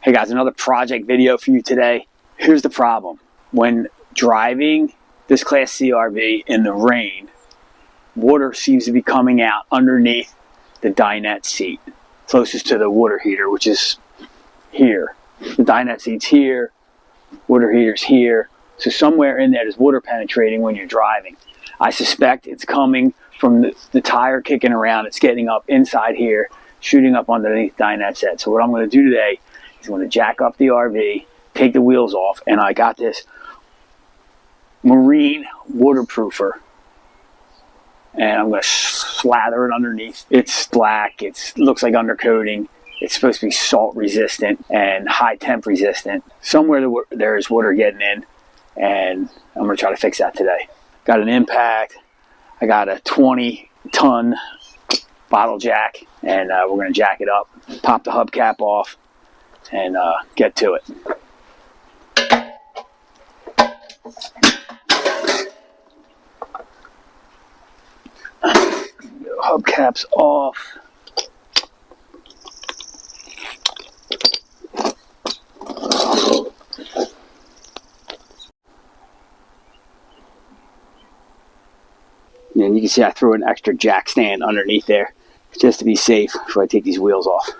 Hey guys, another project video for you today. Here's the problem. When driving this Class C RV in the rain, water seems to be coming out underneath the dinette seat, closest to the water heater, which is here. The dinette seat's here, water heater's here. So somewhere in there, there's water penetrating when you're driving. I suspect it's coming from the tire kicking around. It's getting up inside here, shooting up underneath dinette set. So what I'm going to do today is I'm going to jack up the RV, take the wheels off, and I got this marine waterproofer. And I'm going to slather it underneath. It's black. It looks like undercoating. It's supposed to be salt resistant and high temp resistant. Somewhere there is water getting in, and I'm going to try to fix that today. Got an impact. I got a 20-ton bottle jack, and we're going to jack it up, pop the hubcap off, and get to it. Hubcaps off. And you can see I threw an extra jack stand underneath there just to be safe before I take these wheels off.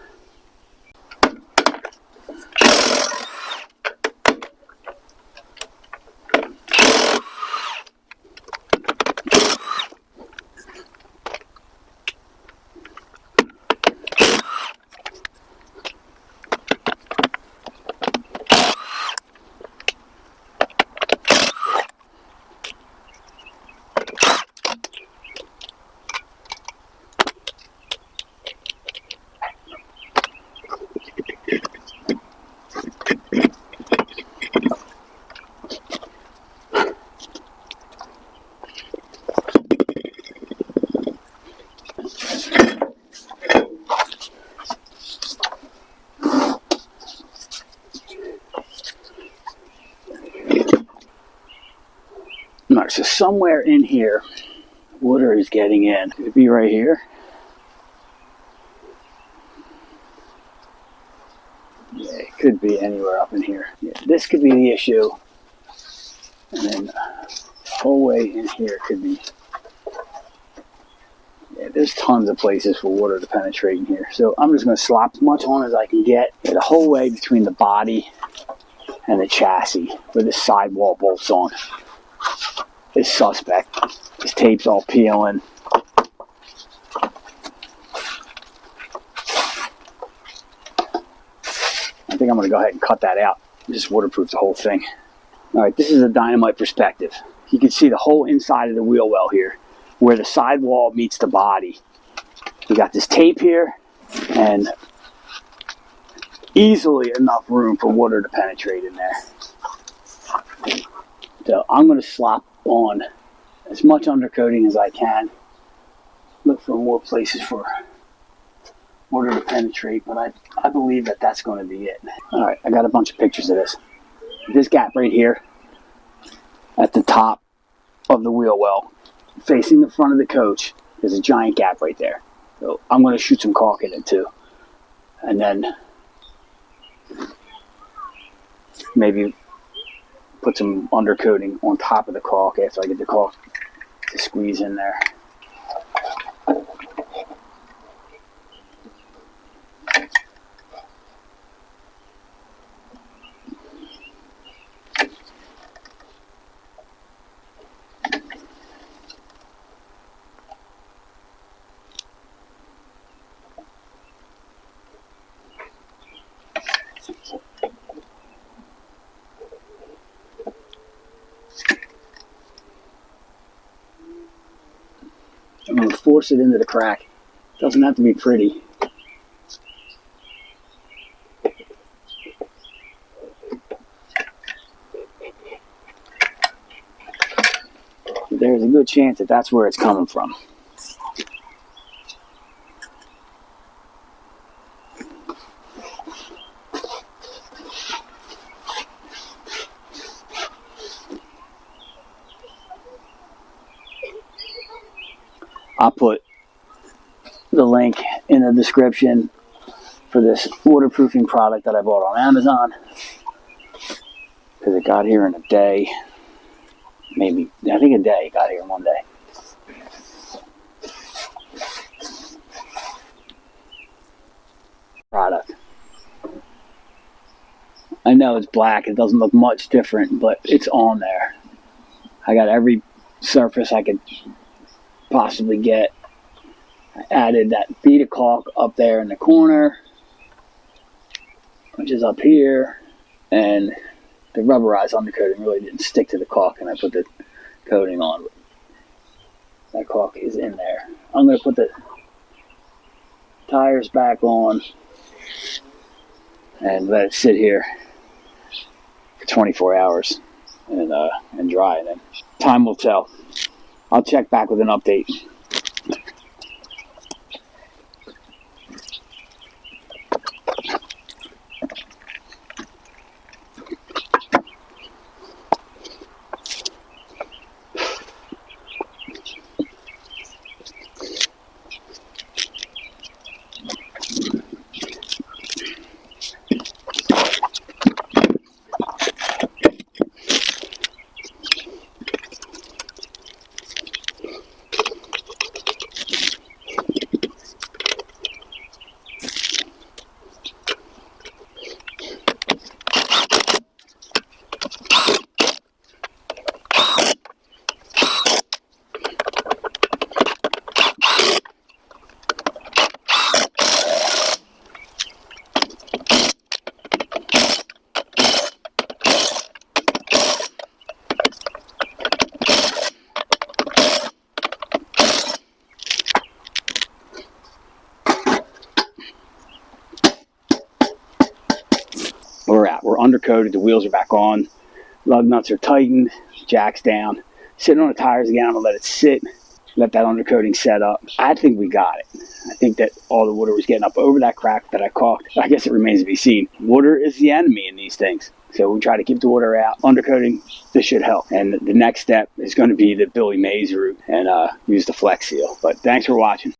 Alright, so somewhere in here, water is getting in. Could it be right here? Yeah, it could be anywhere up in here. Yeah, this could be the issue. And then the whole way in here could be... Yeah, there's tons of places for water to penetrate in here. So I'm just going to slop as much on as I can get. The whole way between the body and the chassis, where the sidewall bolts on. Is suspect. This tape's all peeling. I think I'm going to go ahead and cut that out. Just waterproof the whole thing. Alright, this is a dynamite perspective. You can see the whole inside of the wheel well here, where the sidewall meets the body. We got this tape here, and easily enough room for water to penetrate in there. So I'm going to slop on as much undercoating as I can. Look for more places for water to penetrate, but I believe that that's going to be it. Alright, I got a bunch of pictures of this. This gap right here at the top of the wheel well, facing the front of the coach, there's a giant gap right there. So I'm going to shoot some caulk in it too. And then maybe put some undercoating on top of the caulk after I get the caulk to squeeze in there. I'm going to force it into the crack. It doesn't have to be pretty. There's a good chance that that's where it's coming from. I'll put the link in the description for this waterproofing product that I bought on Amazon, because it got here in a day. Maybe, I think a day, got here in one day. Product. I know it's black, it doesn't look much different, but it's on there. I got every surface I could possibly get. I added that bead of caulk up there in the corner, which is up here, and the rubberized undercoating really didn't stick to the caulk, and I put the coating on. That caulk is in there. I'm going to put the tires back on and let it sit here for 24 hours and dry, and then time will tell. I'll check back with an update. We're out. We're undercoated. The wheels are back on. Lug nuts are tightened. Jack's down. Sitting on the tires again. I'm going to let it sit. Let that undercoating set up. I think we got it. I think that all the water was getting up over that crack that I caulked. I guess it remains to be seen. Water is the enemy in these things. So we try to keep the water out. Undercoating, this should help. And the next step is going to be the Billy Mays route and use the Flex Seal. But thanks for watching.